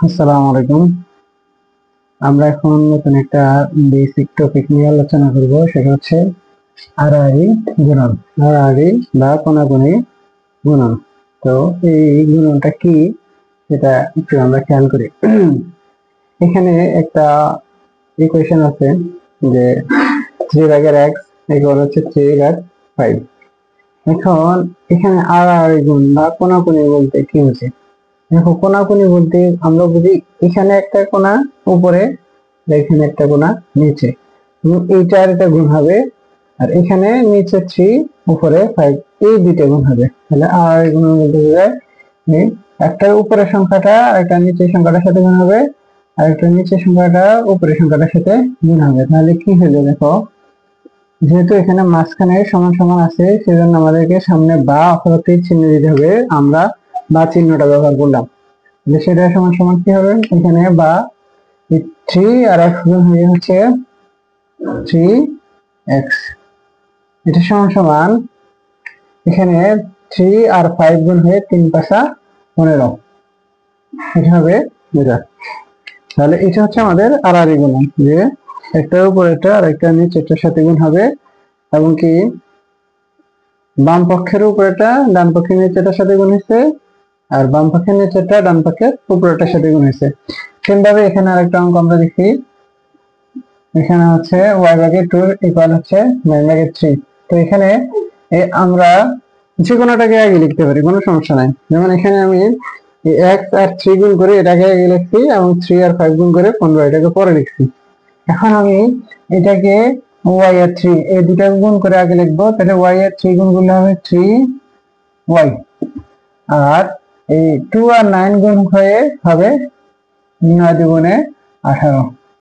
আসসালামু আলাইকুম। আমরা এখন নতুন একটা বেসিক টপিক নিয়ে আলোচনা করব, সেটা হচ্ছে আড়াআড়ি গুণন। আড়াআড়ি বা কোণাকুণি গুণন। তো এই গুণনটা কি সেটা একটু আমরা খেয়াল করি। এখানে একটা ইকুয়েশন আছে যে 3/x ইকুয়াল হচ্ছে 3/5। এখন এখানে আড়াআড়ি গুণ বা কোণাকুণি বলতে কি হচ্ছে? দেখো, কোণাকুণি বলতে আমরা বুঝি এখানে একটা কোণা উপরে, এখানে একটা কোণা নিচে, এবং এইটা আর এটা গুণ হবে, আর এখানে নিচে 3 উপরে 5, এই দুইটা গুণ হবে। তাহলে আর গুণ বলতে বোঝায় একটা উপরের সংখ্যাটা আর একটা নিচের সংখ্যাটার সাথে গুণ হবে, আর একটা নিচের সংখ্যাটা উপরের সংখ্যাটার সাথে গুণ হবে। তাহলে কি হলো দেখো, যেহেতু এখানে মাঝখানে সমান সমান আছে, সেজন্য আমাদেরকে সামনে বা অথবা তীর চিহ্ন দিতে হবে। আমরা বা চিহ্নটা ব্যবহার করলাম, সেটা সমান সমান কি হবে, এখানে বা 3 আর x গুণ হয়ে হচ্ছে 3x, এটা সমান সমান এখানে 3 আর 5 গুণ হয়ে 3×5 = 15, এটা হবে এটা। তাহলে এটা হচ্ছে আমাদের আড়াআড়ি গুণন, যে একটার উপরেরটা আর একটা নিচেরটার সাথে গুণ হবে, এবং কি বাম পক্ষের উপরেটা ডান পক্ষের নিচেরটার সাথে গুণ হয়েছে, আর বাম পক্ষের নিচেরটা ডান পক্ষের উপরেরটার সাথে গুণ হয়েছে। সেম ভাবে এখানে আরেকটা অঙ্ক আমরা দেখি। এখানে হচ্ছে y/2 ইকুয়াল হচ্ছে 9/3। তো এখানে আমরা যে কোনোটাকে আগে লিখতে পারি, কোনো সমস্যা নাই। যেমন এখানে আমি x আর 3 গুণ করে এটাকে আগে লিখছি, এবং 3 আর 5 গুণ করে 15 এটাকে পরে লিখছি। এখন আমি এটাকে y আর 3 এই দুটা গুণ করে আগে লিখবো। তাহলে y আর 3 গুণ করলে হবে 3y, আর এই 2 আর 9 গুণ হয়ে হবে 9 × 2 = 18।